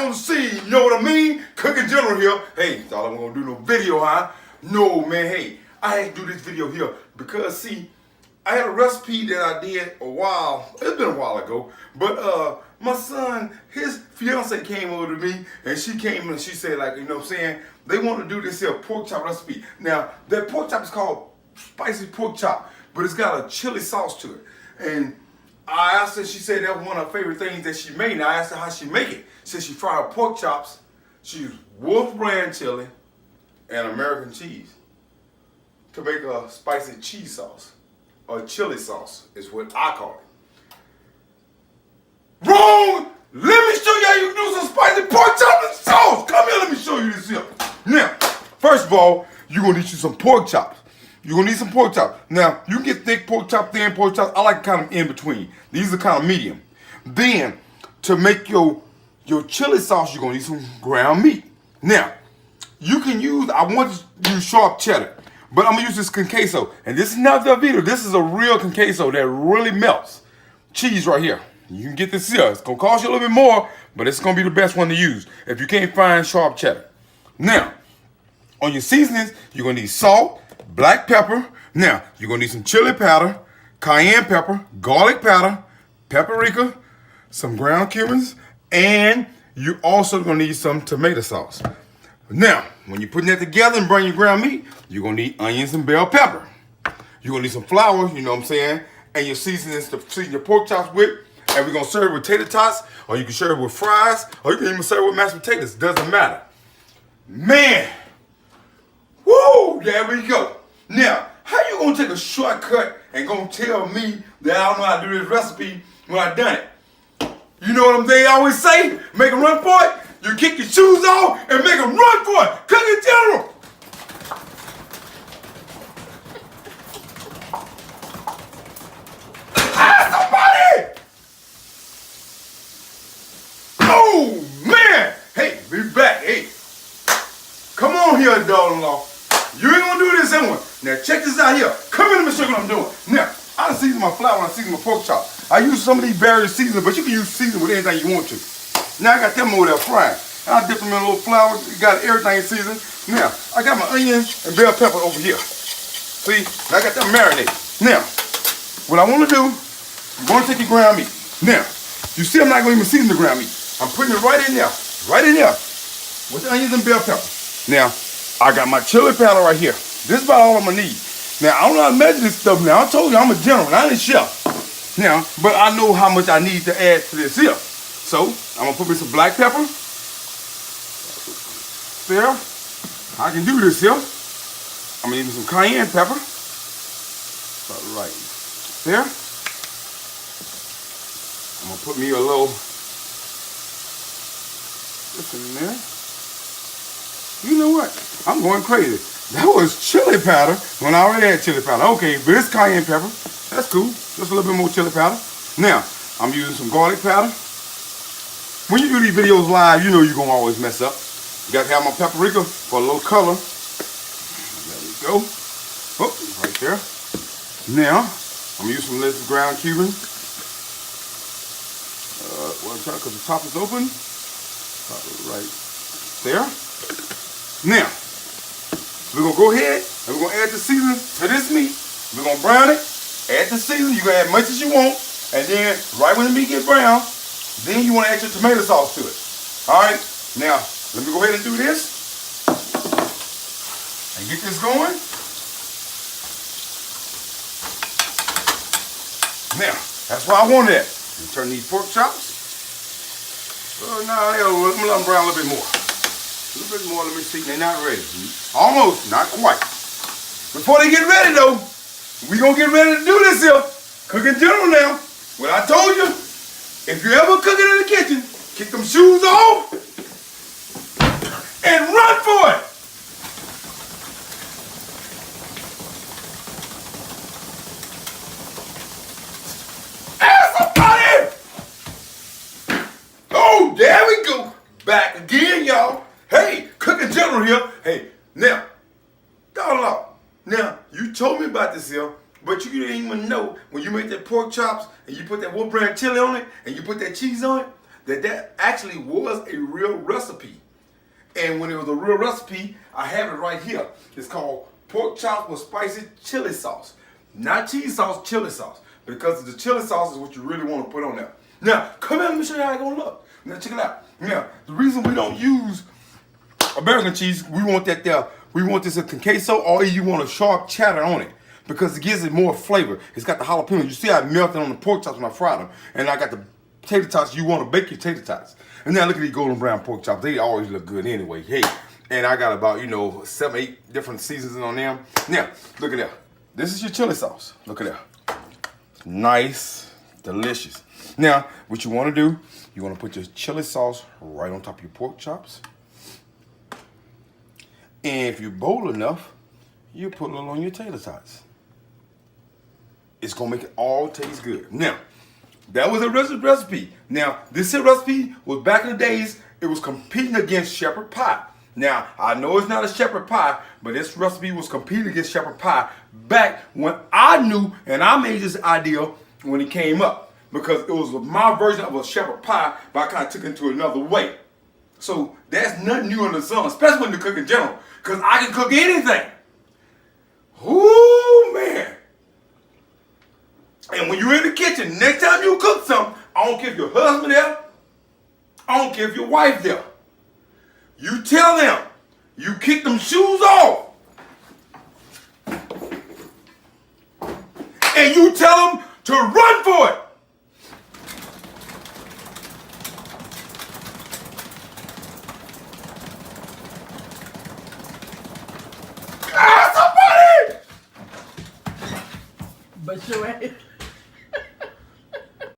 on the scene, you know what I mean? Cooking General here. Hey, thought I was gonna do no video, huh? No, man, hey, I had to do this video here because, see, I had a recipe that I did it's been a while ago, but my son, his fiance came over to me, and she came and she said, like, you know what I'm saying, they want to do this here pork chop recipe. Now, that pork chop is called spicy pork chop, but it's got a chili sauce to it. And I asked her, she said that was one of her favorite things that she made. And I asked her how she make it. She said she fried her pork chops, she used Wolf brand chili and American cheese to make a spicy cheese sauce, or chili sauce is what I call it. Wrong! Let me show you how you do some spicy pork chop and sauce. Come here, let me show you this here. Now, first of all, you're gonna need you some pork chops. You're gonna need some pork chops. Now, you can get thick pork chop, thin pork chops. I like kind of in between. These are kind of medium. Then, to make your chili sauce, you're gonna need some ground meat. Now, you can use, I want to use sharp cheddar, but I'm gonna use this queso. And this is not the video, this is a real queso that really melts. Cheese right here. You can get this here. It's gonna cost you a little bit more, but it's gonna be the best one to use if you can't find sharp cheddar. Now, on your seasonings, you're gonna need salt, black pepper. Now, you're gonna need some chili powder, cayenne pepper, garlic powder, paprika, some ground cumins, and you're also gonna need some tomato sauce. Now, when you're putting that together and bring your ground meat, you're gonna need onions and bell pepper. You're gonna need some flour, you know what I'm saying, and your seasonings to season your pork chops with. And we're gonna serve it with tater tots, or you can serve it with fries, or you can even serve it with mashed potatoes. Doesn't matter. Man, woo, there we go. Now, how you gonna take a shortcut and gonna tell me that I don't know how to do this recipe when I done it? You know what they always say? Make a run for it. You kick your shoes off and make a run for it. Cooking General. Somebody! Oh man! Hey, be back. Hey, come on here, daughter-in-law. You ain't gonna do this anyway. Now check this out here. Come here, let me show you what I'm doing. Now, I done seasoned my flour and I seasoned my pork chop. I use some of these various seasonings, but you can use seasoning with anything you want to. Now I got them over there frying. And I dip them in a little flour, got everything seasoned. Now, I got my onion and bell pepper over here. See, I got them marinated. Now, what I want to do, I'm going to take your ground meat. Now, you see I'm not going to even season the ground meat. I'm putting it right in there with the onions and bell pepper. Now, I got my chili powder right here. This is about all I'm gonna need. Now, I don't know how to measure this stuff now. I told you I'm a general, I ain't a chef. Now, but I know how much I need to add to this here. So, I'm gonna put me some black pepper. There. I can do this here. I'm gonna need some cayenne pepper. About right there. I'm gonna put me a little this in there. You know what? I'm going crazy. That was chili powder when I already had chili powder. Okay, but it's cayenne pepper. That's cool. Just a little bit more chili powder. Now, I'm using some garlic powder. When you do these videos live, you know you're going to always mess up. You got to have my paprika for a little color. There we go. Oh, right there. Now, I'm going to use some little ground Cuban. One time, because the top is open. Right there. Now, we're going to go ahead and we're going to add the seasoning to this meat. We're going to brown it, add the seasoning. You can add as much as you want. And then, right when the meat gets brown, then you want to add your tomato sauce to it. Alright, now, let me go ahead and do this. And get this going. Now, that's why I wanted that. And turn these pork chops. Now, let them brown a little bit more. A little bit more, let me see. They're not ready. Almost, not quite. Before they get ready though, we gonna get ready to do this here. Cooking General now. What I told you, if you ever cooking in the kitchen, kick them shoes off and run for it. Somebody! Oh, there we go. Back again, y'all. Hey, Cooking General here. Hey, now, now, you told me about this here, but you didn't even know when you make that pork chops and you put that Wolf brand chili on it and you put that cheese on it, that actually was a real recipe. And when it was a real recipe, I have it right here. It's called pork chops with spicy chili sauce. Not cheese sauce, chili sauce. Because the chili sauce is what you really want to put on there. Now, come here, let me show you how it's going to look. Now, check it out. Now, the reason we don't use American cheese, we want that there. We want this in queso, or you want a sharp cheddar on it. Because it gives it more flavor. It's got the jalapeno. You see how it melted on the pork chops when I fried them. And I got the tater tots. You want to bake your tater tots. And now look at these golden brown pork chops. They always look good anyway. Hey, and I got about, 7, 8 different seasonings on them. Now, look at that. This is your chili sauce. Look at that. Nice, delicious. Now, what you want to do, you want to put your chili sauce right on top of your pork chops. And if you're bold enough, you put a little on your tater tots. It's going to make it all taste good. Now, that was a recipe. Now, this recipe was back in the days, it was competing against shepherd pie. Now, I know it's not a shepherd pie, but this recipe was competing against shepherd pie back when I knew and I made this idea when it came up. Because it was my version of a shepherd pie, but I kind of took it into another way. So, that's nothing new under the sun, especially when you cook in general. Because I can cook anything. Ooh, man. And when you're in the kitchen, next time you cook something, I don't care if your husband there, I don't care if your wife there. You tell them, you kick them shoes off. And you tell them to run for it.